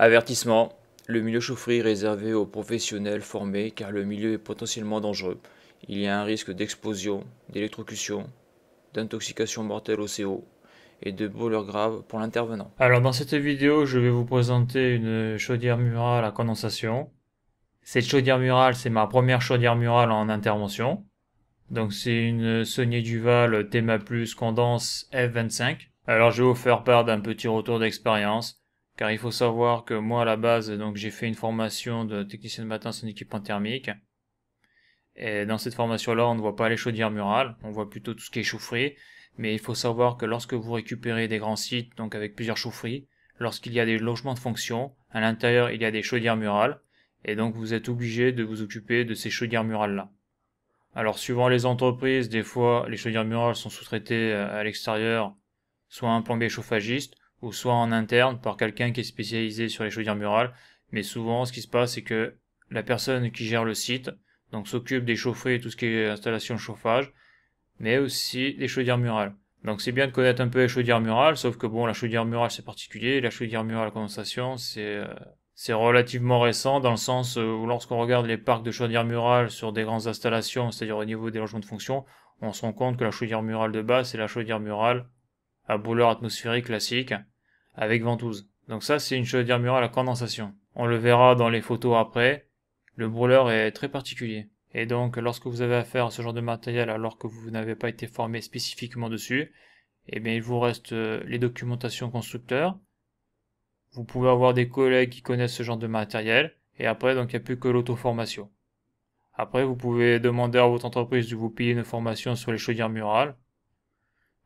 Avertissement, le milieu chaufferie est réservé aux professionnels formés car le milieu est potentiellement dangereux. Il y a un risque d'explosion, d'électrocution, d'intoxication mortelle au CO et de brûlures graves pour l'intervenant. Alors dans cette vidéo, je vais vous présenter une chaudière murale à condensation. Cette chaudière murale, c'est ma première chaudière murale en intervention. Donc c'est une Sony Duval Thema Plus Condense F25. Alors je vais vous faire part d'un petit retour d'expérience, car il faut savoir que moi à la base, donc j'ai fait une formation de technicien de maintenance en équipement thermique. Et dans cette formation-là, on ne voit pas les chaudières murales, on voit plutôt tout ce qui est chaufferie. Mais il faut savoir que lorsque vous récupérez des grands sites, donc avec plusieurs chaufferies, lorsqu'il y a des logements de fonction, à l'intérieur il y a des chaudières murales, et donc vous êtes obligé de vous occuper de ces chaudières murales-là. Alors suivant les entreprises, des fois les chaudières murales sont sous-traitées à l'extérieur, soit un plombier chauffagiste, ou soit en interne par quelqu'un qui est spécialisé sur les chaudières murales. Mais souvent ce qui se passe c'est que la personne qui gère le site, donc s'occupe des chaufferies et tout ce qui est installation de chauffage, mais aussi des chaudières murales. Donc c'est bien de connaître un peu les chaudières murales, sauf que bon, la chaudière murale c'est particulier, la chaudière murale à condensation c'est relativement récent dans le sens où lorsqu'on regarde les parcs de chaudières murales sur des grandes installations, c'est-à-dire au niveau des logements de fonction, on se rend compte que la chaudière murale de base c'est la chaudière murale à brûleur atmosphérique classique avec ventouse. Donc ça c'est une chaudière murale à condensation. On le verra dans les photos après, le brûleur est très particulier. Et donc, lorsque vous avez affaire à ce genre de matériel alors que vous n'avez pas été formé spécifiquement dessus, eh bien, il vous reste les documentations constructeurs. Vous pouvez avoir des collègues qui connaissent ce genre de matériel. Et après, donc, il n'y a plus que l'auto-formation. Après, vous pouvez demander à votre entreprise de vous payer une formation sur les chaudières murales.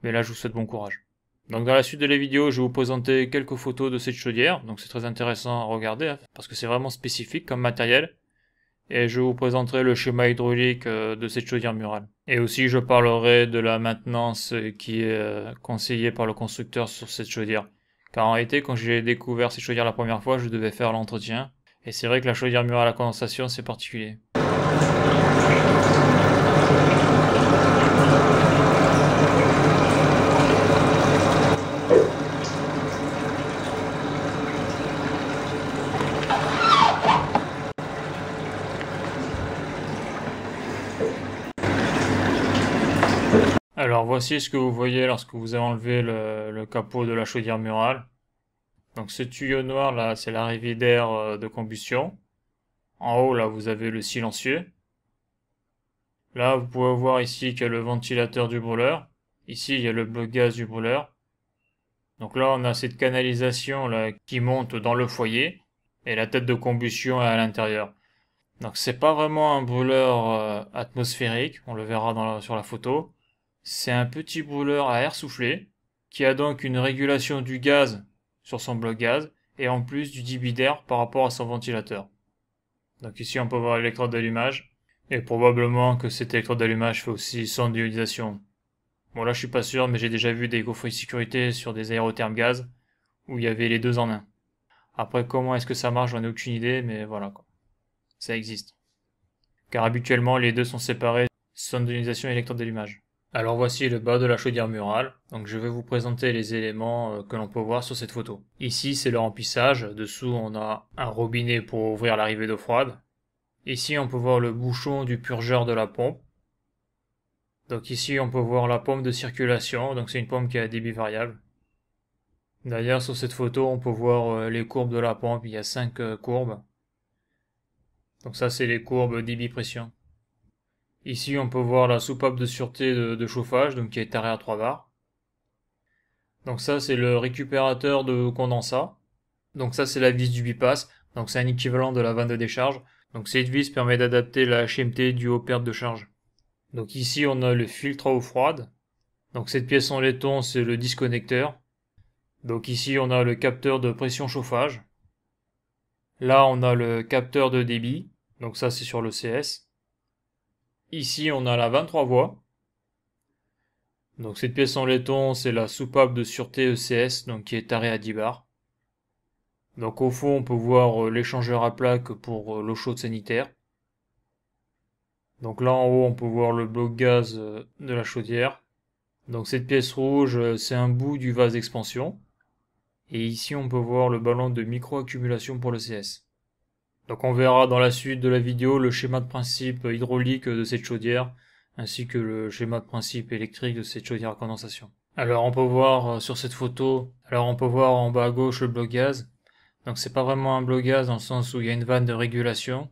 Mais là, je vous souhaite bon courage. Donc, dans la suite de la vidéo, je vais vous présenter quelques photos de cette chaudière. Donc, c'est très intéressant à regarder, hein, parce que c'est vraiment spécifique comme matériel. Et je vous présenterai le schéma hydraulique de cette chaudière murale. Et aussi je parlerai de la maintenance qui est conseillée par le constructeur sur cette chaudière. Car en réalité, quand j'ai découvert cette chaudière la première fois, je devais faire l'entretien. Et c'est vrai que la chaudière murale à condensation, c'est particulier. Alors voici ce que vous voyez lorsque vous avez enlevé le capot de la chaudière murale. Donc ce tuyau noir là, c'est l'arrivée d'air de combustion. En haut là, vous avez le silencieux. Là, vous pouvez voir ici qu'il y a le ventilateur du brûleur. Ici, il y a le bloc gaz du brûleur. Donc là, on a cette canalisation là qui monte dans le foyer et la tête de combustion est à l'intérieur. Donc c'est pas vraiment un brûleur atmosphérique, on le verra sur la photo. C'est un petit brûleur à air soufflé qui a donc une régulation du gaz sur son bloc gaz et en plus du débit d'air par rapport à son ventilateur. Donc ici on peut voir l'électrode d'allumage et probablement que cette électrode d'allumage fait aussi son d'ionisation. Bon là je suis pas sûr mais j'ai déjà vu des gaufres de sécurité sur des aérothermes gaz où il y avait les deux en un. Après comment est-ce que ça marche j'en ai aucune idée mais voilà quoi. Ça existe. Car habituellement les deux sont séparés, sonde d'ionisation et électrode d'allumage. Alors voici le bas de la chaudière murale, donc je vais vous présenter les éléments que l'on peut voir sur cette photo. Ici c'est le remplissage, dessous on a un robinet pour ouvrir l'arrivée d'eau froide. Ici on peut voir le bouchon du purgeur de la pompe. Donc ici on peut voir la pompe de circulation, donc c'est une pompe qui a un débit variable. D'ailleurs sur cette photo on peut voir les courbes de la pompe, il y a 5 courbes. Donc ça c'est les courbes débit-pression. Ici, on peut voir la soupape de sûreté de chauffage, donc qui est arrêt à 3 bars. Donc ça, c'est le récupérateur de condensat. Donc ça, c'est la vis du bypass. Donc c'est un équivalent de la vanne de décharge. Donc cette vis permet d'adapter la HMT due aux pertes de charge. Donc ici, on a le filtre à eau froide. Donc cette pièce en laiton, c'est le disconnecteur. Donc ici, on a le capteur de pression chauffage. Là, on a le capteur de débit. Donc ça, c'est sur le CS. Ici, on a la 23 voies. Donc cette pièce en laiton, c'est la soupape de sûreté ECS, donc qui est arrêt à 10 bars. Donc au fond, on peut voir l'échangeur à plaques pour l'eau chaude sanitaire. Donc là en haut, on peut voir le bloc gaz de la chaudière. Donc cette pièce rouge, c'est un bout du vase d'expansion. Et ici on peut voir le ballon de micro-accumulation pour le CS. Donc on verra dans la suite de la vidéo le schéma de principe hydraulique de cette chaudière, ainsi que le schéma de principe électrique de cette chaudière à condensation. Alors on peut voir sur cette photo, on peut voir en bas à gauche le bloc gaz. Donc c'est pas vraiment un bloc gaz dans le sens où il y a une vanne de régulation,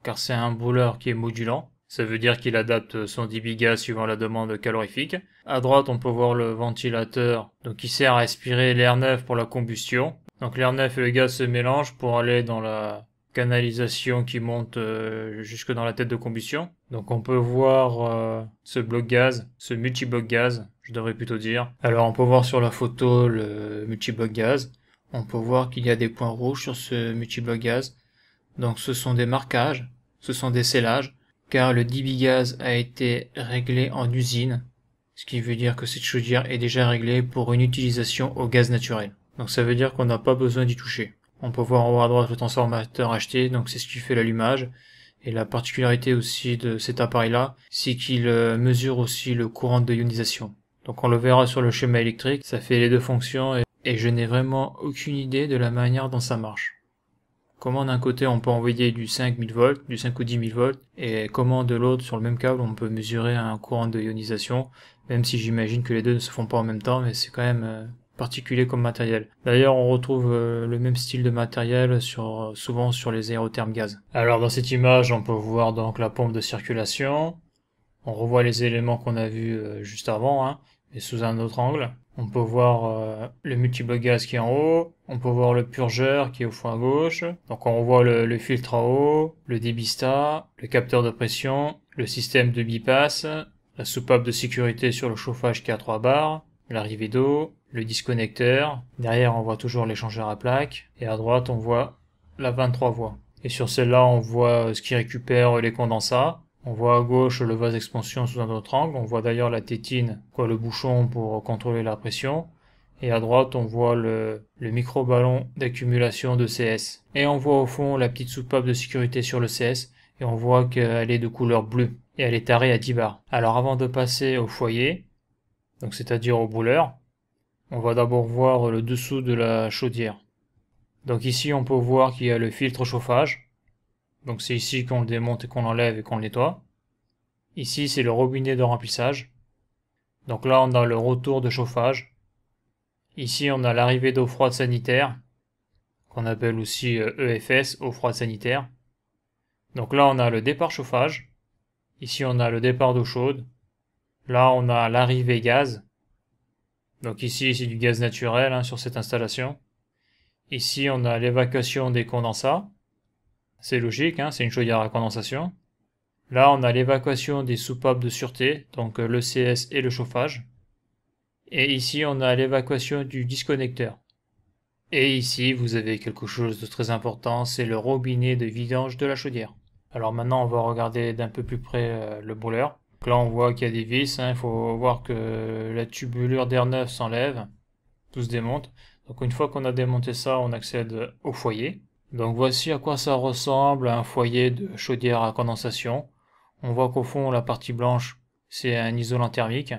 car c'est un brûleur qui est modulant. Ça veut dire qu'il adapte son débit gaz suivant la demande calorifique. À droite, on peut voir le ventilateur, donc qui sert à aspirer l'air neuf pour la combustion. Donc l'air neuf et le gaz se mélangent pour aller dans la canalisation qui monte jusque dans la tête de combustion. Donc on peut voir ce bloc gaz, ce multi-bloc gaz, je devrais plutôt dire. Alors on peut voir sur la photo le multi-bloc gaz. On peut voir qu'il y a des points rouges sur ce multi-bloc gaz. Donc ce sont des marquages, ce sont des scellages, car le débit gaz a été réglé en usine, ce qui veut dire que cette chaudière est déjà réglée pour une utilisation au gaz naturel. Donc ça veut dire qu'on n'a pas besoin d'y toucher. On peut voir en haut à droite le transformateur acheté, donc c'est ce qui fait l'allumage. Et la particularité aussi de cet appareil-là, c'est qu'il mesure aussi le courant de ionisation. Donc on le verra sur le schéma électrique, ça fait les deux fonctions et je n'ai vraiment aucune idée de la manière dont ça marche. Comment d'un côté on peut envoyer du 5000 volts, du 5 ou 10 000 volts, et comment de l'autre sur le même câble on peut mesurer un courant de ionisation, même si j'imagine que les deux ne se font pas en même temps, mais c'est quand même particulier comme matériel. D'ailleurs on retrouve le même style de matériel souvent sur les aérothermes gaz. Alors dans cette image on peut voir donc la pompe de circulation, on revoit les éléments qu'on a vus juste avant, mais sous un autre angle. On peut voir le multi-bloc gaz qui est en haut, on peut voir le purgeur qui est au fond à gauche, donc on revoit le filtre à eau, le débistat, le capteur de pression, le système de bypass, la soupape de sécurité sur le chauffage qui a 3 barres, l'arrivée d'eau, le disconnecteur, derrière on voit toujours l'échangeur à plaques, et à droite on voit la 23 voies. Et sur celle-là on voit ce qui récupère les condensats. On voit à gauche le vase d'expansion sous un autre angle. On voit d'ailleurs la tétine, le bouchon pour contrôler la pression. Et à droite, on voit le micro-ballon d'accumulation de CS. Et on voit au fond la petite soupape de sécurité sur le CS. Et on voit qu'elle est de couleur bleue. Et elle est tarée à 10 bars. Alors avant de passer au foyer, donc c'est-à-dire au brûleur, on va d'abord voir le dessous de la chaudière. Donc ici, on peut voir qu'il y a le filtre chauffage. Donc c'est ici qu'on le démonte et qu'on l'enlève et qu'on le nettoie. Ici c'est le robinet de remplissage. Donc là on a le retour de chauffage. Ici on a l'arrivée d'eau froide sanitaire, qu'on appelle aussi EFS, eau froide sanitaire. Donc là on a le départ chauffage. Ici on a le départ d'eau chaude. Là on a l'arrivée gaz. Donc ici c'est du gaz naturel sur cette installation. Ici on a l'évacuation des condensats. C'est logique, c'est une chaudière à condensation. Là, on a l'évacuation des soupapes de sûreté, donc le CS et le chauffage. Et ici, on a l'évacuation du disconnecteur. Et ici, vous avez quelque chose de très important, c'est le robinet de vidange de la chaudière. Alors maintenant, on va regarder d'un peu plus près le brûleur. Donc là, on voit qu'il y a des vis, il faut voir que la tubulure d'air neuf s'enlève, tout se démonte. Donc une fois qu'on a démonté ça, on accède au foyer. Donc voici à quoi ça ressemble un foyer de chaudière à condensation. On voit qu'au fond la partie blanche c'est un isolant thermique.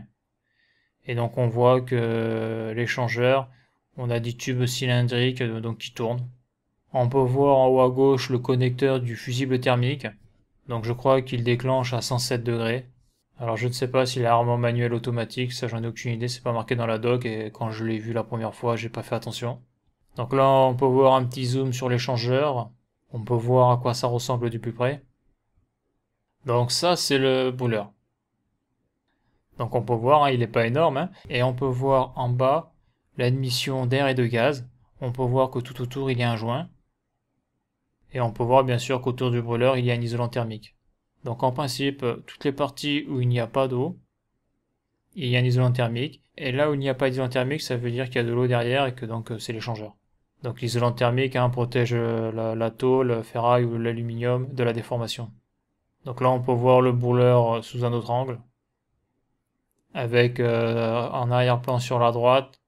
Et donc on voit que l'échangeur, on a des tubes cylindriques donc qui tournent. On peut voir en haut à gauche le connecteur du fusible thermique. Donc je crois qu'il déclenche à 107 degrés. Alors je ne sais pas s'il est rarement manuel automatique, ça j'en ai aucune idée, c'est pas marqué dans la doc et quand je l'ai vu la première fois j'ai pas fait attention. Donc là, on peut voir un petit zoom sur l'échangeur. On peut voir à quoi ça ressemble du plus près. Donc ça, c'est le brûleur. Donc on peut voir, il n'est pas énorme. Et on peut voir en bas l'admission d'air et de gaz. On peut voir que tout autour, il y a un joint. Et on peut voir bien sûr qu'autour du brûleur, il y a un isolant thermique. Donc en principe, toutes les parties où il n'y a pas d'eau, il y a un isolant thermique. Et là où il n'y a pas d'isolant thermique, ça veut dire qu'il y a de l'eau derrière et que donc c'est l'échangeur. Donc l'isolant thermique protège la tôle, le ferraille ou l'aluminium de la déformation. Donc là on peut voir le brûleur sous un autre angle, avec en arrière-plan sur la droite,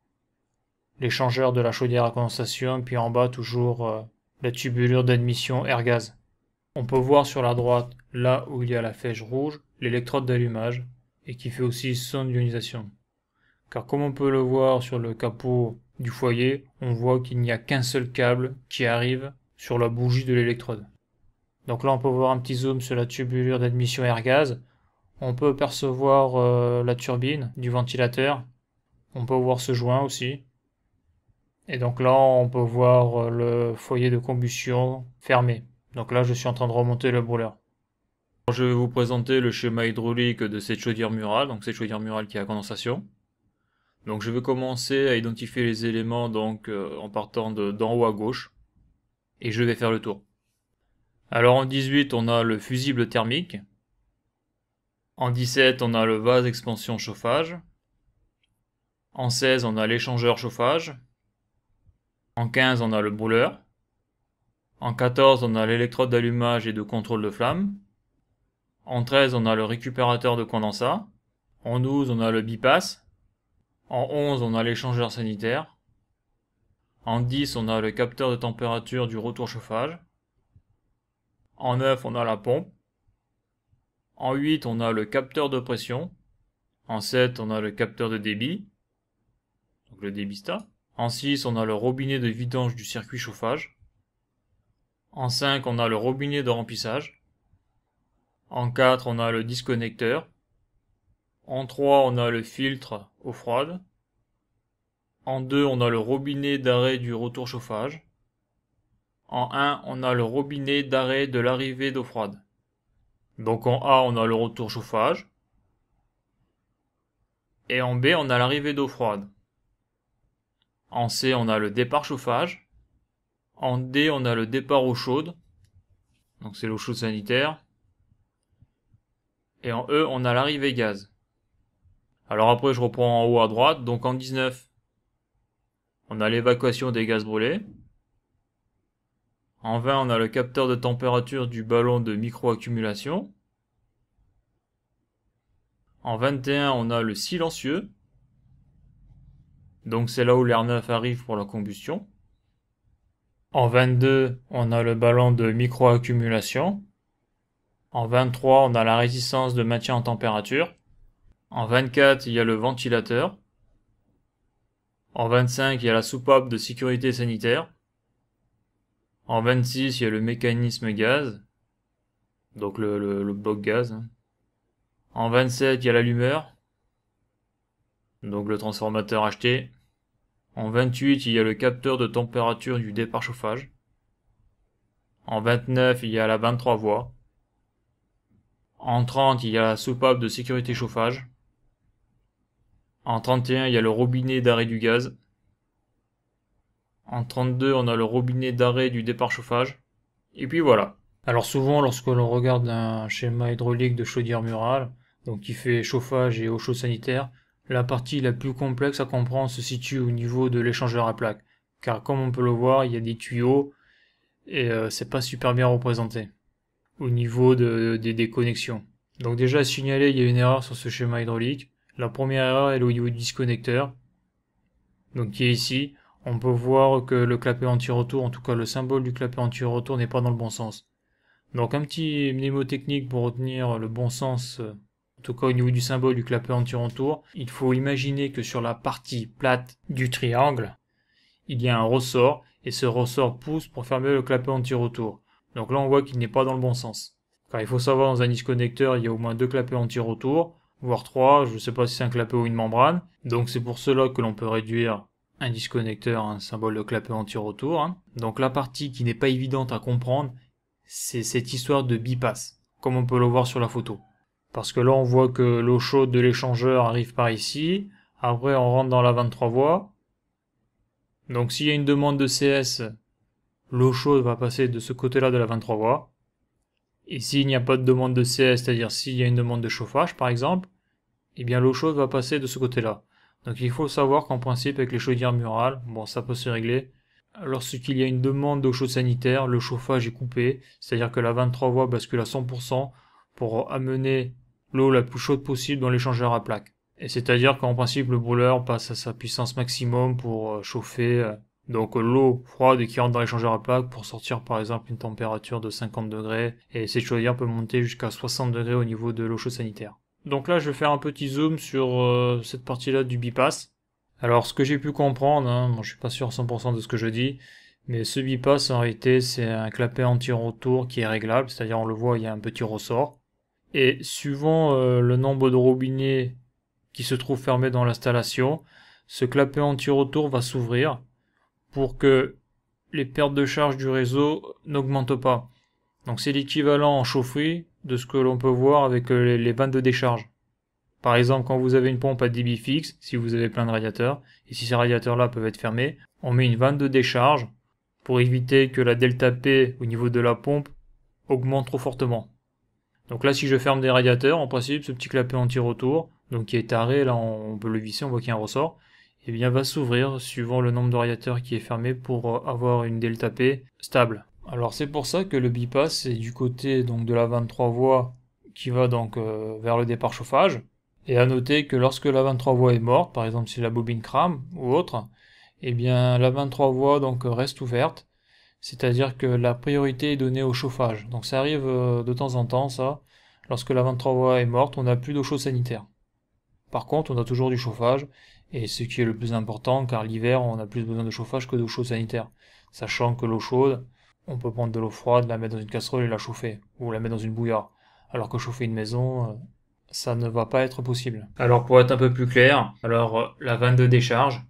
l'échangeur de la chaudière à condensation, puis en bas toujours la tubulure d'admission air-gaz. On peut voir sur la droite, là où il y a la flèche rouge, l'électrode d'allumage, et qui fait aussi son ionisation. Car comme on peut le voir sur le capot du foyer, on voit qu'il n'y a qu'un seul câble qui arrive sur la bougie de l'électrode. Donc là, on peut voir un petit zoom sur la tubulure d'admission air gaz. On peut percevoir la turbine du ventilateur. On peut voir ce joint aussi. Et donc là, on peut voir le foyer de combustion fermé. Donc là, je suis en train de remonter le brûleur. Je vais vous présenter le schéma hydraulique de cette chaudière murale, donc cette chaudière murale qui est à condensation. Donc je vais commencer à identifier les éléments en partant d'en haut à gauche. Et je vais faire le tour. Alors en 18, on a le fusible thermique. En 17, on a le vase expansion chauffage. En 16, on a l'échangeur chauffage. En 15, on a le brûleur. En 14, on a l'électrode d'allumage et de contrôle de flamme. En 13, on a le récupérateur de condensat. En 12, on a le bypass. En 11, on a l'échangeur sanitaire. En 10, on a le capteur de température du retour chauffage. En 9, on a la pompe. En 8, on a le capteur de pression. En 7, on a le capteur de débit, donc le débistat. En 6, on a le robinet de vidange du circuit chauffage. En 5, on a le robinet de remplissage. En 4, on a le disconnecteur. En 3, on a le filtre eau froide. En 2, on a le robinet d'arrêt du retour chauffage. En 1, on a le robinet d'arrêt de l'arrivée d'eau froide. Donc en A, on a le retour chauffage. Et en B, on a l'arrivée d'eau froide. En C, on a le départ chauffage. En D, on a le départ eau chaude. Donc c'est l'eau chaude sanitaire. Et en E, on a l'arrivée gaz. Alors après, je reprends en haut à droite. Donc en 19, on a l'évacuation des gaz brûlés. En 20, on a le capteur de température du ballon de micro-accumulation. En 21, on a le silencieux. Donc c'est là où l'air neuf arrive pour la combustion. En 22, on a le ballon de micro-accumulation. En 23, on a la résistance de maintien en température. En 24, il y a le ventilateur. En 25, il y a la soupape de sécurité sanitaire. En 26, il y a le mécanisme gaz. Donc le bloc gaz. En 27, il y a l'allumeur. Donc le transformateur acheté. En 28, il y a le capteur de température du départ chauffage. En 29, il y a la 23 voies. En 30, il y a la soupape de sécurité chauffage. En 31, il y a le robinet d'arrêt du gaz. En 32, on a le robinet d'arrêt du départ chauffage. Et puis voilà. Alors souvent, lorsque l'on regarde un schéma hydraulique de chaudière murale, donc qui fait chauffage et eau chaude sanitaire, la partie la plus complexe à comprendre se situe au niveau de l'échangeur à plaques. Car comme on peut le voir, il y a des tuyaux et c'est pas super bien représenté au niveau des connexions. Donc déjà à signaler, il y a une erreur sur ce schéma hydraulique. La première erreur elle est au niveau du disconnecteur, donc qui est ici. On peut voir que le clapet anti-retour, en tout cas le symbole du clapet anti-retour n'est pas dans le bon sens. Donc un petit mnémotechnique pour retenir le bon sens, en tout cas au niveau du symbole du clapet anti-retour. Il faut imaginer que sur la partie plate du triangle, il y a un ressort, et ce ressort pousse pour fermer le clapet anti-retour. Donc là on voit qu'il n'est pas dans le bon sens. Car il faut savoir, dans un disconnecteur, il y a au moins 2 clapets anti-retour, voire 3, je ne sais pas si c'est un clapet ou une membrane. Donc c'est pour cela que l'on peut réduire un disconnecteur à un symbole de clapet anti-retour. Donc la partie qui n'est pas évidente à comprendre, c'est cette histoire de bypass, comme on peut le voir sur la photo. Parce que là on voit que l'eau chaude de l'échangeur arrive par ici, après on rentre dans la 23 voies. Donc s'il y a une demande de CS, l'eau chaude va passer de ce côté-là de la 23 voies. Et s'il n'y a pas de demande de CS, c'est-à-dire s'il y a une demande de chauffage par exemple, eh bien l'eau chaude va passer de ce côté-là. Donc il faut savoir qu'en principe avec les chaudières murales, bon ça peut se régler. Lorsqu'il y a une demande d'eau chaude sanitaire, le chauffage est coupé, c'est-à-dire que la 23 voies bascule à 100% pour amener l'eau la plus chaude possible dans l'échangeur à plaques. Et c'est-à-dire qu'en principe le brûleur passe à sa puissance maximum pour chauffer donc l'eau froide qui rentre dans l'échangeur à plaques pour sortir par exemple une température de 50 degrés, et cette chaudière peut monter jusqu'à 60 degrés au niveau de l'eau chaude sanitaire. Donc là je vais faire un petit zoom sur cette partie-là du bypass. Alors, ce que j'ai pu comprendre, hein, bon, je suis pas sûr à 100% de ce que je dis, mais ce bypass, en réalité, c'est un clapet anti-retour qui est réglable, c'est-à-dire, on le voit, il y a un petit ressort. Et suivant le nombre de robinets qui se trouvent fermés dans l'installation, ce clapet anti-retour va s'ouvrir pour que les pertes de charge du réseau n'augmentent pas. Donc c'est l'équivalent en chaufferie de ce que l'on peut voir avec les vannes de décharge. Par exemple, quand vous avez une pompe à débit fixe, si vous avez plein de radiateurs, et si ces radiateurs-là peuvent être fermés, on met une vanne de décharge pour éviter que la delta P au niveau de la pompe augmente trop fortement. Donc là, si je ferme des radiateurs, en principe, ce petit clapet anti-retour, donc qui est taré, là on peut le visser, on voit qu'il y a un ressort, et bien va s'ouvrir suivant le nombre de radiateurs qui est fermé pour avoir une delta P stable. Alors c'est pour ça que le bypass est du côté donc de la 23 voies qui va donc vers le départ chauffage. Et à noter que lorsque la 23 voies est morte, par exemple si la bobine crame ou autre, eh bien la 23 voies donc reste ouverte, c'est-à-dire que la priorité est donnée au chauffage. Donc ça arrive de temps en temps ça, lorsque la 23 voies est morte, on n'a plus d'eau chaude sanitaire. Par contre, on a toujours du chauffage, et ce qui est le plus important, car l'hiver, on a plus besoin de chauffage que d'eau chaude sanitaire. Sachant que l'eau chaude, on peut prendre de l'eau froide, la mettre dans une casserole et la chauffer, ou la mettre dans une bouilloire. Alors que chauffer une maison, ça ne va pas être possible. Alors pour être un peu plus clair, la vanne de décharge,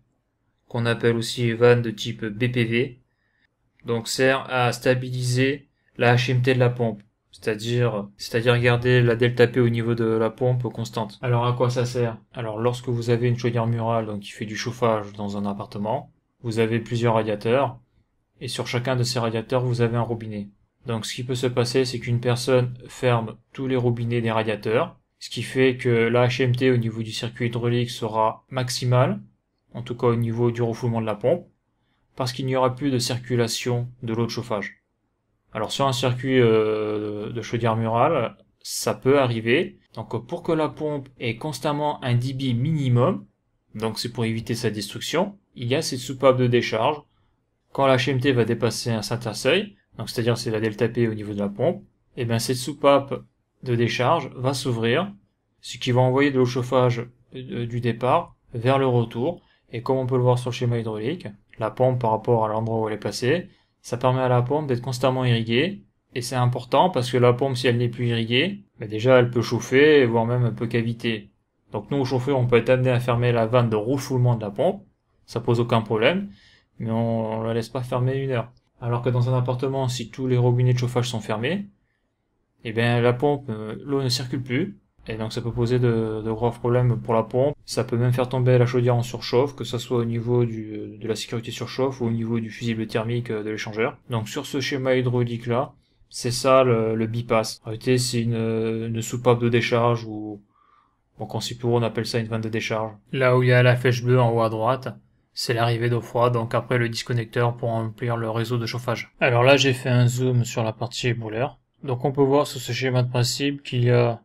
qu'on appelle aussi vanne de type BPV, donc sert à stabiliser la HMT de la pompe, c'est-à-dire garder la delta P au niveau de la pompe constante. Alors à quoi ça sert? Alors lorsque vous avez une chaudière murale donc qui fait du chauffage dans un appartement, vous avez plusieurs radiateurs et sur chacun de ces radiateurs vous avez un robinet. Donc ce qui peut se passer, c'est qu'une personne ferme tous les robinets des radiateurs, ce qui fait que la HMT au niveau du circuit hydraulique sera maximale, en tout cas au niveau du refoulement de la pompe, parce qu'il n'y aura plus de circulation de l'eau de chauffage. Alors sur un circuit de chaudière murale, ça peut arriver. Donc pour que la pompe ait constamment un débit minimum, donc c'est pour éviter sa destruction, il y a cette soupape de décharge. Quand la HMT va dépasser un certain seuil, donc c'est-à-dire c'est la delta P au niveau de la pompe, et bien cette soupape de décharge va s'ouvrir, ce qui va envoyer de l'eau de chauffage du départ vers le retour. Et comme on peut le voir sur le schéma hydraulique, la pompe par rapport à l'endroit où elle est placée, ça permet à la pompe d'être constamment irriguée. Et c'est important parce que la pompe, si elle n'est plus irriguée, déjà elle peut chauffer, voire même un peu caviter. Donc nous, au chauffeur, on peut être amené à fermer la vanne de refoulement de la pompe. Ça pose aucun problème, mais on la laisse pas fermer 1 heure. Alors que dans un appartement, si tous les robinets de chauffage sont fermés, et bien la pompe, l'eau ne circule plus. Et donc ça peut poser de graves problèmes pour la pompe. Ça peut même faire tomber la chaudière en surchauffe, que ce soit au niveau de la sécurité surchauffe ou au niveau du fusible thermique de l'échangeur. Donc sur ce schéma hydraulique là, c'est ça le bypass. En réalité c'est une soupape de décharge ou bon, quand c'est plus gros on appelle ça une vanne de décharge. Là où il y a la flèche bleue en haut à droite, c'est l'arrivée d'eau froide, donc après le disconnecteur pour remplir le réseau de chauffage. Alors là j'ai fait un zoom sur la partie brûleur. Donc on peut voir sur ce schéma de principe qu'il y a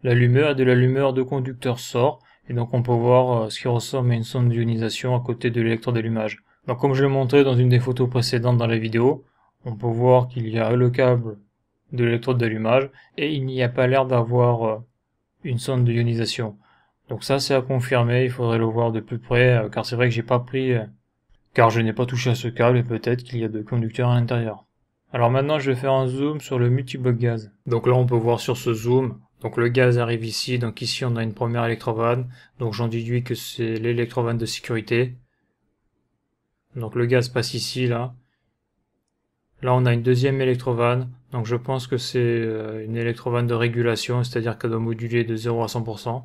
l'allumeur et de l'allumeur de conducteur sort, et donc on peut voir ce qui ressemble à une sonde d'ionisation à côté de l'électrode d'allumage. Donc comme je l'ai montré dans une des photos précédentes dans la vidéo, on peut voir qu'il y a le câble de l'électrode d'allumage et il n'y a pas l'air d'avoir une sonde d'ionisation. Donc ça c'est à confirmer, il faudrait le voir de plus près, car c'est vrai que j'ai pas pris, car je n'ai pas touché à ce câble et peut-être qu'il y a de conducteurs à l'intérieur. Alors maintenant je vais faire un zoom sur le multibloc gaz. Donc là on peut voir sur ce zoom, donc le gaz arrive ici, donc ici on a une première électrovanne, donc j'en déduis que c'est l'électrovanne de sécurité. Donc le gaz passe ici, là. Là on a une deuxième électrovanne, donc je pense que c'est une électrovanne de régulation, c'est-à-dire qu'elle doit moduler de 0 à 100%.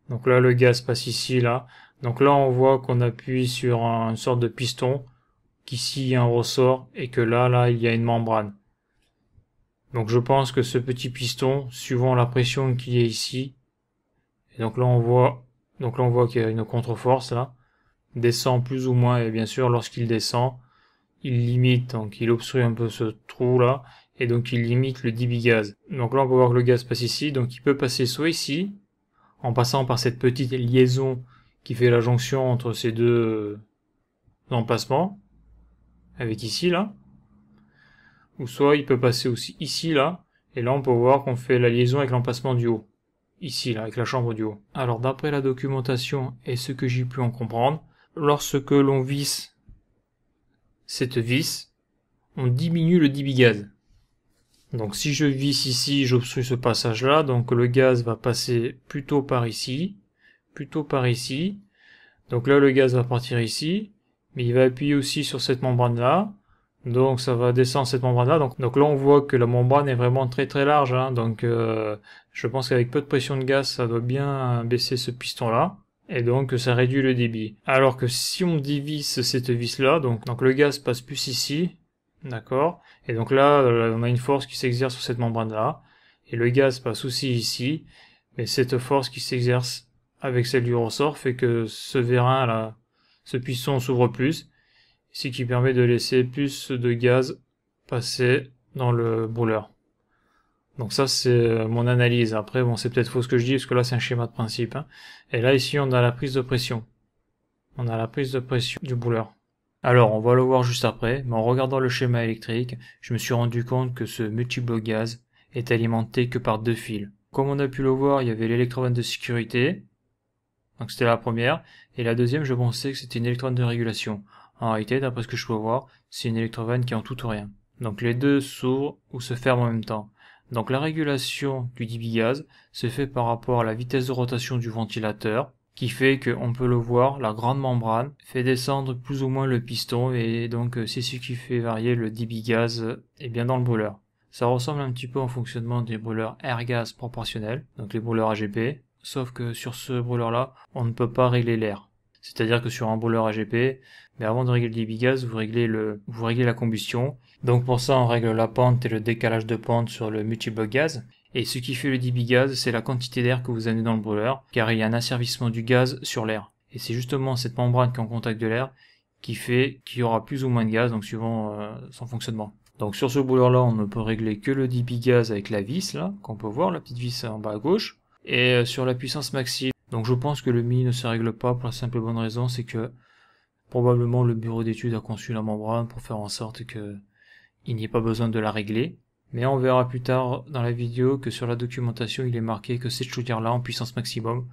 Donc là le gaz passe ici, là. Donc là on voit qu'on appuie sur une sorte de piston, qu'ici il y a un ressort, et que là il y a une membrane. Donc je pense que ce petit piston, suivant la pression qu'il y a ici, et donc là on voit qu'il y a une contre-force là, descend plus ou moins, et bien sûr lorsqu'il descend, il limite, donc il obstrue un peu ce trou là, et donc il limite le débit gaz. Donc là on peut voir que le gaz passe ici, donc il peut passer soit ici, en passant par cette petite liaison qui fait la jonction entre ces deux emplacements, avec ici là, ou soit il peut passer aussi ici là, et là on peut voir qu'on fait la liaison avec l'emplacement du haut. ici, là, avec la chambre du haut. Alors, d'après la documentation et ce que j'ai pu en comprendre, lorsque l'on visse cette vis, on diminue le débit gaz. Donc, si je visse ici, j'obstrue ce passage-là, donc le gaz va passer plutôt par ici, plutôt par ici. Donc là, le gaz va partir ici, mais il va appuyer aussi sur cette membrane-là. Donc ça va descendre cette membrane-là. Donc là, on voit que la membrane est vraiment très très large. Hein. Donc je pense qu'avec peu de pression de gaz, ça doit bien baisser ce piston-là. Et donc ça réduit le débit. Alors que si on dévisse cette vis-là, donc le gaz passe plus ici, d'accord. Et donc là, on a une force qui s'exerce sur cette membrane-là. Et le gaz passe aussi ici. Mais cette force qui s'exerce avec celle du ressort fait que ce vérin là, ce piston s'ouvre plus, ce qui permet de laisser plus de gaz passer dans le brûleur. Donc ça c'est mon analyse. Après bon, c'est peut-être faux ce que je dis parce que là c'est un schéma de principe. Hein. Et là ici on a la prise de pression. On a la prise de pression du brûleur. Alors on va le voir juste après, mais en regardant le schéma électrique, je me suis rendu compte que ce multibloc gaz est alimenté que par 2 fils. Comme on a pu le voir, il y avait l'électrovanne de sécurité, donc c'était la première, et la deuxième, je pensais que c'était une électrovanne de régulation. En réalité, d'après ce que je peux voir, c'est une électrovanne qui est en tout ou rien. Donc les deux s'ouvrent ou se ferment en même temps. Donc la régulation du débit gaz se fait par rapport à la vitesse de rotation du ventilateur, qui fait qu'on peut le voir, la grande membrane fait descendre plus ou moins le piston, et donc c'est ce qui fait varier le débit gaz bien dans le brûleur. Ça ressemble un petit peu au fonctionnement des brûleurs air-gaz proportionnels, donc les brûleurs AGP, sauf que sur ce brûleur-là, on ne peut pas régler l'air. C'est-à-dire que sur un brûleur AGP, mais avant de régler le débit gaz, vous réglez la combustion. Donc pour ça, on règle la pente et le décalage de pente sur le multibloc gaz. Et ce qui fait le débit gaz, c'est la quantité d'air que vous amenez dans le brûleur, car il y a un asservissement du gaz sur l'air. Et c'est justement cette membrane qui est en contact de l'air qui fait qu'il y aura plus ou moins de gaz, donc suivant son fonctionnement. Donc sur ce brûleur-là, on ne peut régler que le débit gaz avec la vis, là, qu'on peut voir, la petite vis en bas à gauche, et sur la puissance maxi. Donc je pense que le Mi ne se règle pas pour la simple et bonne raison, c'est que probablement le bureau d'études a conçu la membrane pour faire en sorte que il n'y ait pas besoin de la régler. Mais on verra plus tard dans la vidéo que sur la documentation, il est marqué que cette chaudière-là, en puissance maximum,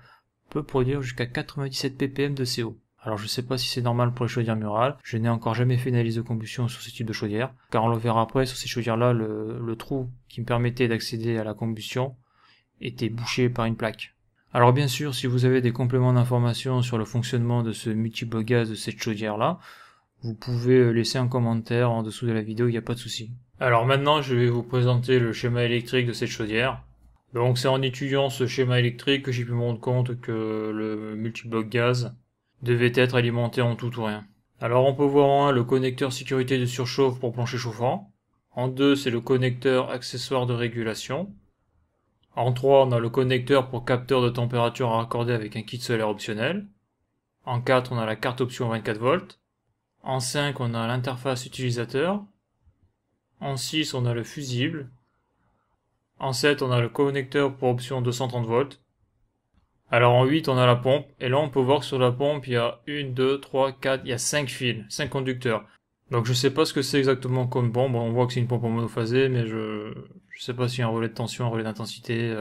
peut produire jusqu'à 97 ppm de CO. Alors je sais pas si c'est normal pour les chaudières murales, je n'ai encore jamais fait une analyse de combustion sur ce type de chaudière, car on le verra après, sur ces chaudières-là, le trou qui me permettait d'accéder à la combustion était bouché par une plaque. Alors bien sûr, si vous avez des compléments d'information sur le fonctionnement de ce multibloc gaz de cette chaudière-là, vous pouvez laisser un commentaire en dessous de la vidéo, il n'y a pas de souci. Alors maintenant, je vais vous présenter le schéma électrique de cette chaudière. Donc c'est en étudiant ce schéma électrique que j'ai pu me rendre compte que le multibloc gaz devait être alimenté en tout ou rien. Alors on peut voir en 1 le connecteur sécurité de surchauffe pour plancher chauffant. En 2, c'est le connecteur accessoire de régulation. En 3, on a le connecteur pour capteur de température à raccorder avec un kit solaire optionnel. En 4, on a la carte option 24 volts. En 5, on a l'interface utilisateur. En 6, on a le fusible. En 7, on a le connecteur pour option 230 volts. Alors en 8, on a la pompe, et là on peut voir que sur la pompe, il y a 1, 2, 3, 4, il y a 5 fils, 5 conducteurs. Donc je sais pas ce que c'est exactement comme pompe, on voit que c'est une pompe en monophasé, mais je sais pas s'il y a un relais de tension, un relais d'intensité,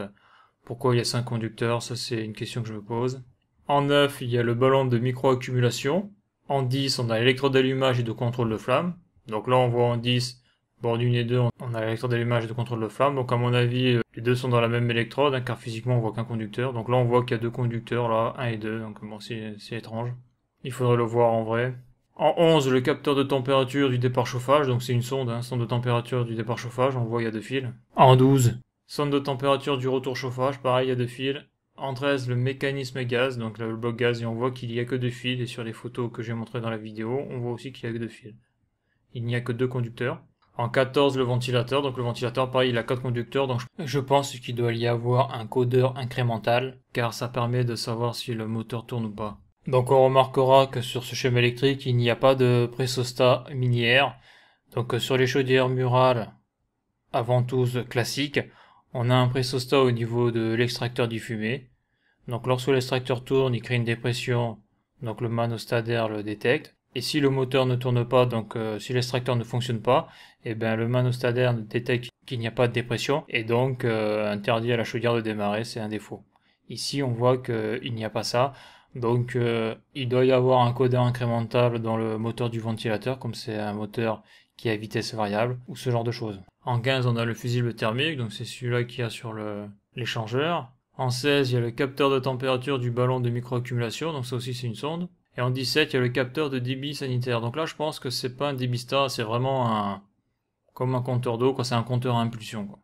pourquoi il y a 5 conducteurs, ça c'est une question que je me pose. En 9, il y a le ballon de micro-accumulation. En 10, on a l'électrode d'allumage et de contrôle de flamme. Donc là on voit en 10, bord 1 et 2, on a l'électrode d'allumage et de contrôle de flamme. Donc à mon avis, les deux sont dans la même électrode, hein, car physiquement on voit qu'un conducteur. Donc là on voit qu'il y a 2 conducteurs, là, 1 et 2, donc bon c'est étrange. Il faudrait le voir en vrai. En 11, le capteur de température du départ chauffage, donc c'est une sonde, hein, sonde de température du départ chauffage, on voit il y a 2 fils. En 12, sonde de température du retour chauffage, pareil il y a 2 fils. En 13, le mécanisme gaz, donc le bloc gaz, et on voit qu'il y a que 2 fils, et sur les photos que j'ai montrées dans la vidéo, on voit aussi qu'il y a que 2 fils. Il n'y a que 2 conducteurs. En 14, le ventilateur, donc le ventilateur, pareil, il a 4 conducteurs, donc je pense qu'il doit y avoir un codeur incrémental, car ça permet de savoir si le moteur tourne ou pas. Donc on remarquera que sur ce schéma électrique, il n'y a pas de pressostat mini-air. Donc sur les chaudières murales à ventouse classiques, on a un pressostat au niveau de l'extracteur diffumé. Donc lorsque l'extracteur tourne, il crée une dépression, donc le manostadaire le détecte. Et si le moteur ne tourne pas, donc si l'extracteur ne fonctionne pas, eh ben le manostadaire détecte qu'il n'y a pas de dépression et donc interdit à la chaudière de démarrer, c'est un défaut. Ici, on voit qu'il n'y a pas ça. Donc, il doit y avoir un codeur incrémental dans le moteur du ventilateur, comme c'est un moteur qui est à vitesse variable, ou ce genre de choses. En 15, on a le fusible thermique, donc c'est celui-là qu'il y a sur l'échangeur. En 16, il y a le capteur de température du ballon de microaccumulation, donc ça aussi c'est une sonde. Et en 17, il y a le capteur de débit sanitaire. Donc là, je pense que c'est pas un débitstat, c'est vraiment comme un compteur d'eau, quoi. C'est un compteur à impulsion, quoi.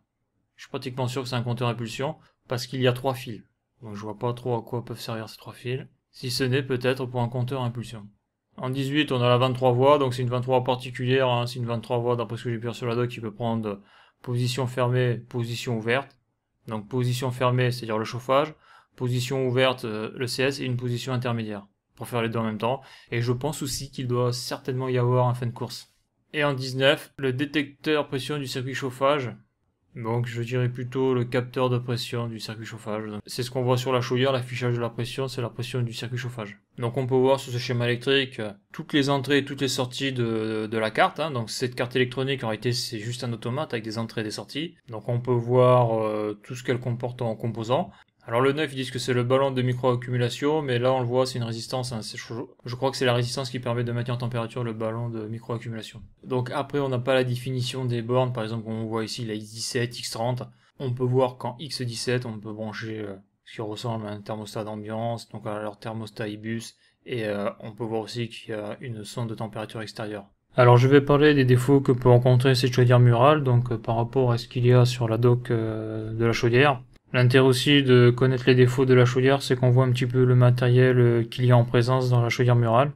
Je suis pratiquement sûr que c'est un compteur à impulsion, parce qu'il y a 3 fils. Donc je vois pas trop à quoi peuvent servir ces 3 fils. Si ce n'est peut-être pour un compteur à impulsion. En 18, on a la 23 voies, donc c'est une 23 particulière, hein. C'est une 23 voies, d'après ce que j'ai pu voir sur la doc, qui peut prendre position fermée, position ouverte. Donc position fermée, c'est-à-dire le chauffage, position ouverte, le CS, et une position intermédiaire, pour faire les deux en même temps. Et je pense aussi qu'il doit certainement y avoir un fin de course. Et en 19, le détecteur pression du circuit chauffage. Donc je dirais plutôt le capteur de pression du circuit chauffage. C'est ce qu'on voit sur la chaudière, l'affichage de la pression, c'est la pression du circuit chauffage. Donc on peut voir sur ce schéma électrique toutes les entrées et toutes les sorties de la carte, hein. Donc cette carte électronique en réalité c'est juste un automate avec des entrées et des sorties. Donc on peut voir tout ce qu'elle comporte en composants. Alors le 9, ils disent que c'est le ballon de microaccumulation, mais là on le voit, c'est une résistance, hein. Je crois que c'est la résistance qui permet de maintenir en température le ballon de microaccumulation. Donc après on n'a pas la définition des bornes, par exemple on voit ici la X17, X30. On peut voir qu'en X17 on peut brancher ce qui ressemble à un thermostat d'ambiance, donc à leur thermostat IBUS, et on peut voir aussi qu'il y a une sonde de température extérieure. Alors je vais parler des défauts que peut rencontrer cette chaudière murale, donc par rapport à ce qu'il y a sur la doc de la chaudière. L'intérêt aussi de connaître les défauts de la chaudière, c'est qu'on voit un petit peu le matériel qu'il y a en présence dans la chaudière murale.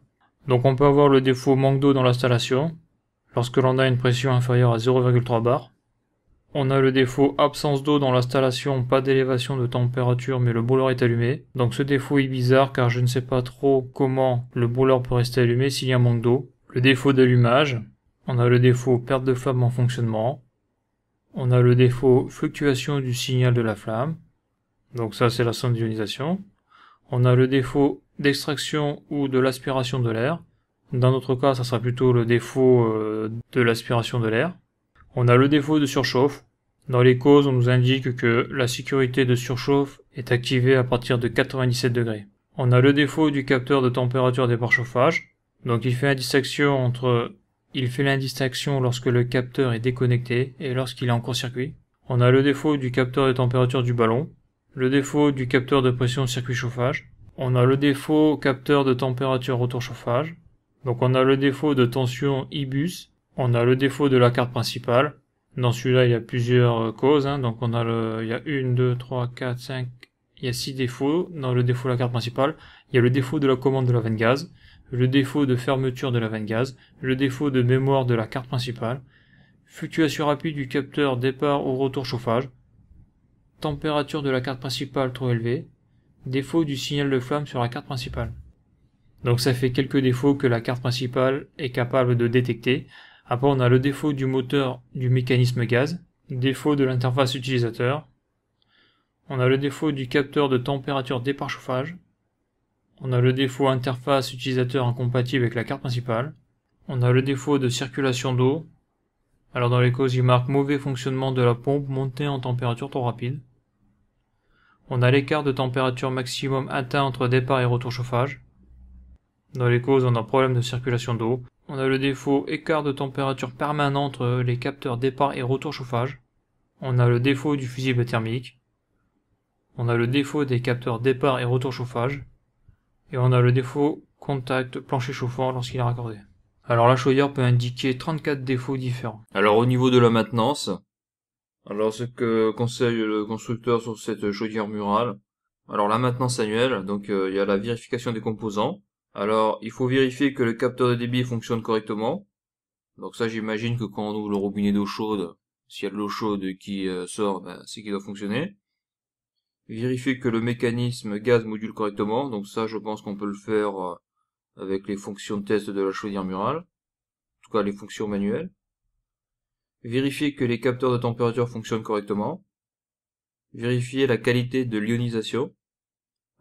Donc on peut avoir le défaut manque d'eau dans l'installation, lorsque l'on a une pression inférieure à 0,3 bar. On a le défaut absence d'eau dans l'installation, pas d'élévation de température mais le brûleur est allumé. Donc ce défaut est bizarre car je ne sais pas trop comment le brûleur peut rester allumé s'il y a un manque d'eau. Le défaut d'allumage, on a le défaut perte de flamme en fonctionnement. On a le défaut fluctuation du signal de la flamme. Donc ça c'est la sonde d'ionisation. On a le défaut d'extraction ou de l'aspiration de l'air. Dans notre cas, ça sera plutôt le défaut de l'aspiration de l'air. On a le défaut de surchauffe. Dans les causes, on nous indique que la sécurité de surchauffe est activée à partir de 97 degrés. On a le défaut du capteur de température des pare-chauffages. Donc il fait l'indistinction lorsque le capteur est déconnecté et lorsqu'il est en court-circuit. On a le défaut du capteur de température du ballon, le défaut du capteur de pression circuit chauffage. On a le défaut capteur de température retour chauffage. Donc on a le défaut de tension IBUS. On a le défaut de la carte principale. Dans celui-là, il y a plusieurs causes, hein. Donc il y a 1, 2, 3, 4, 5, il y a 6 défauts dans le défaut de la carte principale. Il y a le défaut de la commande de la veine gaz, le défaut de fermeture de la veine gaz, le défaut de mémoire de la carte principale, fluctuation rapide du capteur départ au retour chauffage, température de la carte principale trop élevée, défaut du signal de flamme sur la carte principale. Donc ça fait quelques défauts que la carte principale est capable de détecter. Après on a le défaut du moteur du mécanisme gaz, défaut de l'interface utilisateur, on a le défaut du capteur de température départ chauffage, on a le défaut interface utilisateur incompatible avec la carte principale, on a le défaut de circulation d'eau. Alors dans les causes il marque mauvais fonctionnement de la pompe montée en température trop rapide. On a l'écart de température maximum atteint entre départ et retour chauffage. Dans les causes on a problème de circulation d'eau. On a le défaut écart de température permanent entre les capteurs départ et retour chauffage. On a le défaut du fusible thermique. On a le défaut des capteurs départ et retour chauffage. Et on a le défaut contact plancher chauffant lorsqu'il est raccordé. Alors la chaudière peut indiquer 34 défauts différents. Alors au niveau de la maintenance, alors ce que conseille le constructeur sur cette chaudière murale, alors la maintenance annuelle, donc il y a la vérification des composants. Alors il faut vérifier que le capteur de débit fonctionne correctement. Donc ça j'imagine que quand on ouvre le robinet d'eau chaude, s'il y a de l'eau chaude qui sort, c'est qu'il doit fonctionner. Vérifier que le mécanisme gaz module correctement, donc ça je pense qu'on peut le faire avec les fonctions de test de la chaudière murale, en tout cas les fonctions manuelles. Vérifier que les capteurs de température fonctionnent correctement. Vérifier la qualité de l'ionisation.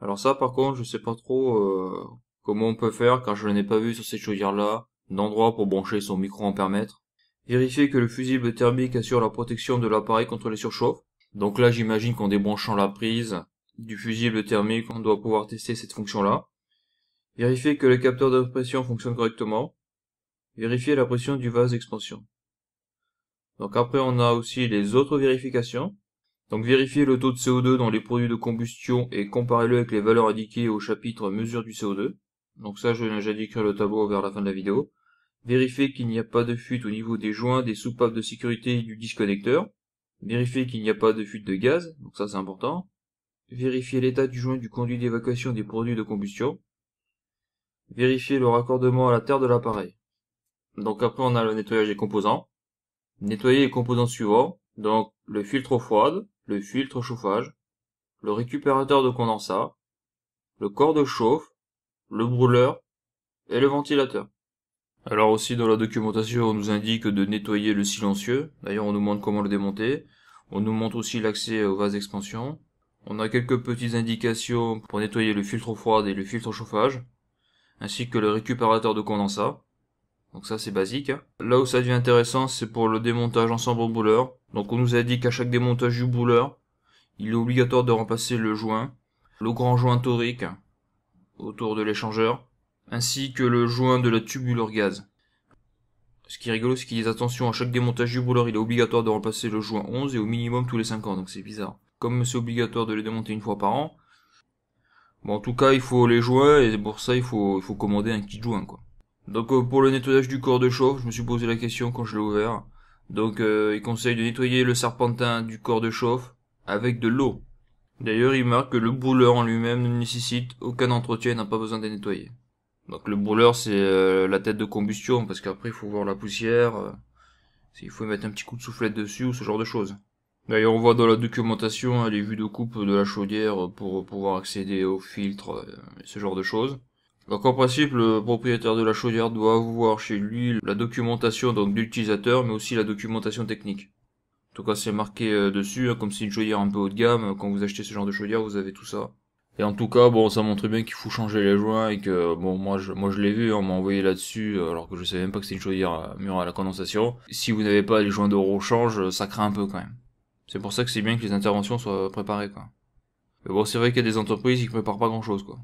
Alors ça par contre je sais pas trop comment on peut faire car je n'ai pas vu sur cette chaudière là d'endroit pour brancher son microampèremètre. Vérifier que le fusible thermique assure la protection de l'appareil contre les surchauffes. Donc là j'imagine qu'en débranchant la prise, du fusible thermique, on doit pouvoir tester cette fonction-là. Vérifier que le capteur de pression fonctionne correctement. Vérifier la pression du vase d'expansion. Donc après, on a aussi les autres vérifications. Donc vérifier le taux de CO2 dans les produits de combustion et comparez-le avec les valeurs indiquées au chapitre mesure du CO2. Donc ça, j'indiquerai le tableau vers la fin de la vidéo. Vérifier qu'il n'y a pas de fuite au niveau des joints, des soupapes de sécurité et du disconnecteur. Vérifier qu'il n'y a pas de fuite de gaz, donc ça c'est important. Vérifier l'état du joint du conduit d'évacuation des produits de combustion. Vérifier le raccordement à la terre de l'appareil. Donc après on a le nettoyage des composants. Nettoyer les composants suivants, donc le filtre eau froide, le filtre chauffage, le récupérateur de condensat, le corps de chauffe, le brûleur et le ventilateur. Alors aussi dans la documentation on nous indique de nettoyer le silencieux, d'ailleurs on nous montre comment le démonter, on nous montre aussi l'accès au vase d'expansion, on a quelques petites indications pour nettoyer le filtre eau froide et le filtre chauffage, ainsi que le récupérateur de condensat. Donc ça c'est basique. Là où ça devient intéressant, c'est pour le démontage ensemble brûleur. Donc on nous a dit qu'à chaque démontage du brûleur, il est obligatoire de remplacer le joint, le grand joint torique autour de l'échangeur, ainsi que le joint de la tubulure gaz. Ce qui est rigolo, c'est qu'ils disent attention, à chaque démontage du brûleur, il est obligatoire de remplacer le joint 11 et au minimum tous les 5 ans, donc c'est bizarre. Comme c'est obligatoire de les démonter une fois par an, bon en tout cas il faut les joints et pour ça il faut commander un kit joint quoi. Donc pour le nettoyage du corps de chauffe, je me suis posé la question quand je l'ai ouvert. Donc il conseille de nettoyer le serpentin du corps de chauffe avec de l'eau. D'ailleurs il marque que le brûleur en lui-même ne nécessite aucun entretien et n'a pas besoin de nettoyer. Donc le brûleur c'est la tête de combustion parce qu'après il faut voir la poussière, il faut mettre un petit coup de soufflette dessus ou ce genre de choses. D'ailleurs on voit dans la documentation les vues de coupe de la chaudière pour pouvoir accéder au filtre et ce genre de choses. Donc en principe, le propriétaire de la chaudière doit avoir chez lui la documentation donc de l'utilisateur, mais aussi la documentation technique. En tout cas, c'est marqué dessus, comme c'est une chaudière un peu haut de gamme. Quand vous achetez ce genre de chaudière, vous avez tout ça. Et en tout cas, bon, ça montre bien qu'il faut changer les joints et que, bon, moi je l'ai vu, on m'a envoyé là-dessus, alors que je savais même pas que c'était une chaudière murale à condensation. Si vous n'avez pas les joints de rechange, ça craint un peu quand même. C'est pour ça que c'est bien que les interventions soient préparées, quoi. Mais bon, c'est vrai qu'il y a des entreprises qui préparent pas grand-chose, quoi.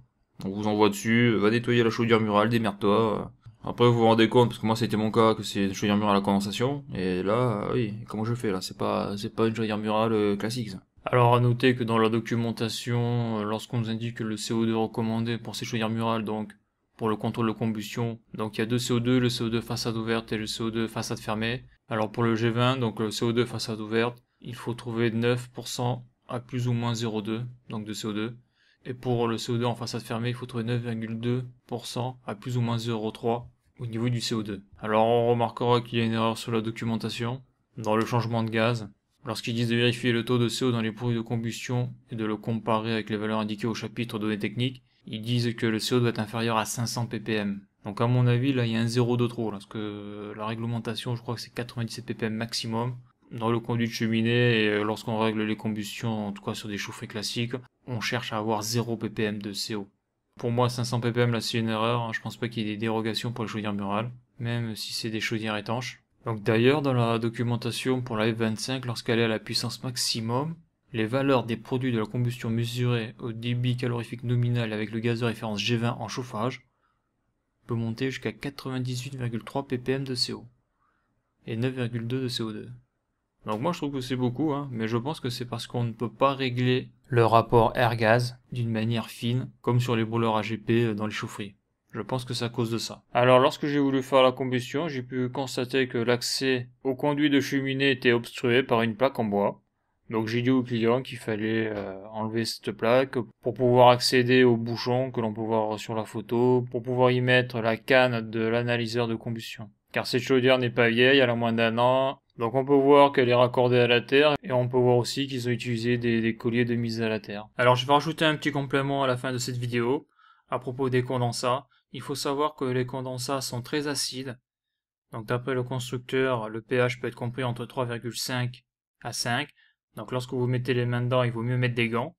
On vous envoie dessus, va nettoyer la chaudière murale, démerde-toi. Après vous vous rendez compte, parce que moi c'était mon cas, que c'est une chaudière murale à condensation, et là, oui, comment je fais là? C'est pas une chaudière murale classique ça. Alors à noter que dans la documentation, lorsqu'on nous indique que le CO2 recommandé pour ces chaudières murales, donc pour le contrôle de combustion, donc il y a deux CO2, le CO2 façade ouverte et le CO2 façade fermée. Alors pour le G20, donc le CO2 façade ouverte, il faut trouver 9% à plus ou moins 0,2, donc de CO2. Et pour le CO2 en façade fermée, il faut trouver 9,2% à plus ou moins 0,3 au niveau du CO2. Alors on remarquera qu'il y a une erreur sur la documentation, dans le changement de gaz. Lorsqu'ils disent de vérifier le taux de CO dans les produits de combustion et de le comparer avec les valeurs indiquées au chapitre données techniques, ils disent que le CO doit être inférieur à 500 ppm. Donc à mon avis, là il y a un 0 de trop, parce que la réglementation, je crois que c'est 97 ppm maximum. Dans le conduit de cheminée, et lorsqu'on règle les combustions, en tout cas sur des chaufferies classiques, on cherche à avoir 0 ppm de CO. Pour moi, 500 ppm, là, c'est une erreur. Hein. Je pense pas qu'il y ait des dérogations pour les chaudières murales, même si c'est des chaudières étanches. Donc d'ailleurs, dans la documentation pour la F25, lorsqu'elle est à la puissance maximum, les valeurs des produits de la combustion mesurées au débit calorifique nominal avec le gaz de référence G20 en chauffage peut monter jusqu'à 98,3 ppm de CO et 9,2 de CO2. Donc moi je trouve que c'est beaucoup, hein, mais je pense que c'est parce qu'on ne peut pas régler le rapport air-gaz d'une manière fine, comme sur les brûleurs AGP dans les chaufferies. Je pense que c'est à cause de ça. Alors lorsque j'ai voulu faire la combustion, j'ai pu constater que l'accès au conduit de cheminée était obstrué par une plaque en bois. Donc j'ai dit au client qu'il fallait enlever cette plaque pour pouvoir accéder au bouchon que l'on peut voir sur la photo, pour pouvoir y mettre la canne de l'analyseur de combustion. Car cette chaudière n'est pas vieille, elle a moins d'1 an. Donc on peut voir qu'elle est raccordée à la terre et on peut voir aussi qu'ils ont utilisé des colliers de mise à la terre. Alors je vais rajouter un petit complément à la fin de cette vidéo à propos des condensats. Il faut savoir que les condensats sont très acides. Donc d'après le constructeur, le pH peut être compris entre 3,5 à 5. Donc lorsque vous mettez les mains dedans, il vaut mieux mettre des gants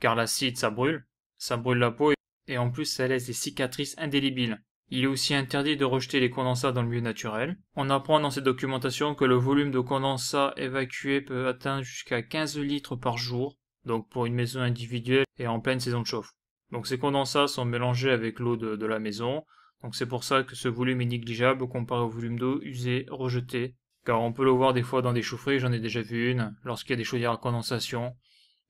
car l'acide ça brûle la peau et en plus ça laisse des cicatrices indélébiles. Il est aussi interdit de rejeter les condensats dans le milieu naturel. On apprend dans cette documentation que le volume de condensat évacué peut atteindre jusqu'à 15 litres par jour. donc pour une maison individuelle et en pleine saison de chauffe. Donc ces condensats sont mélangés avec l'eau de la maison, donc c'est pour ça que ce volume est négligeable comparé au volume d'eau usé, rejeté, car on peut le voir des fois dans des chaufferies, j'en ai déjà vu une, lorsqu'il y a des chaudières à condensation,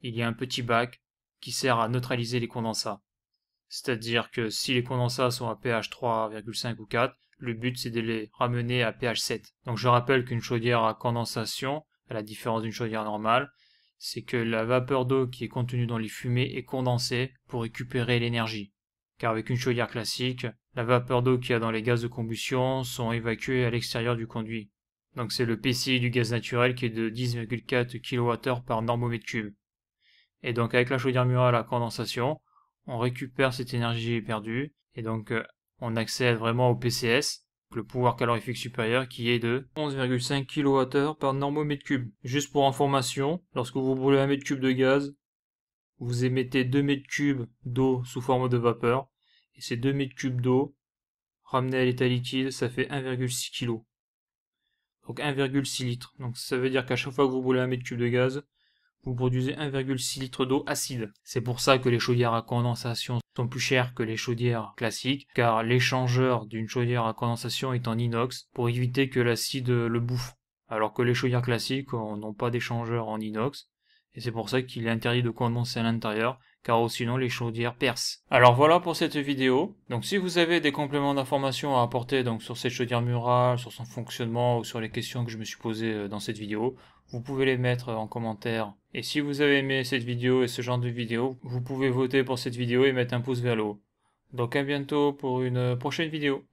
il y a un petit bac qui sert à neutraliser les condensats. C'est-à-dire que si les condensats sont à pH 3,5 ou 4, le but c'est de les ramener à pH 7. Donc je rappelle qu'une chaudière à condensation, à la différence d'une chaudière normale, c'est que la vapeur d'eau qui est contenue dans les fumées est condensée pour récupérer l'énergie. Car avec une chaudière classique, la vapeur d'eau qu'il y a dans les gaz de combustion sont évacuées à l'extérieur du conduit. Donc c'est le PCI du gaz naturel qui est de 10,4 kWh par normomètre cube. Et donc avec la chaudière murale à condensation, on récupère cette énergie perdue et donc on accède vraiment au PCS, le pouvoir calorifique supérieur, qui est de 11,5 kWh par normomètre cube. Juste pour information, lorsque vous brûlez 1 mètre cube de gaz, vous émettez 2 mètres cubes d'eau sous forme de vapeur, et ces 2 mètres cubes d'eau ramenés à l'état liquide, ça fait 1,6 kg. Donc 1,6 litres. Donc ça veut dire qu'à chaque fois que vous brûlez 1 mètre cube de gaz, vous produisez 1,6 litre d'eau acide. C'est pour ça que les chaudières à condensation sont plus chères que les chaudières classiques, car l'échangeur d'une chaudière à condensation est en inox pour éviter que l'acide le bouffe. Alors que les chaudières classiques n'ont pas d'échangeur en inox, et c'est pour ça qu'il est interdit de condenser à l'intérieur, car sinon les chaudières percent. Alors voilà pour cette vidéo. Donc si vous avez des compléments d'information à apporter donc sur cette chaudière murale, sur son fonctionnement ou sur les questions que je me suis posées dans cette vidéo, vous pouvez les mettre en commentaire. Et si vous avez aimé cette vidéo et ce genre de vidéo, vous pouvez voter pour cette vidéo et mettre un pouce vers le haut. Donc à bientôt pour une prochaine vidéo.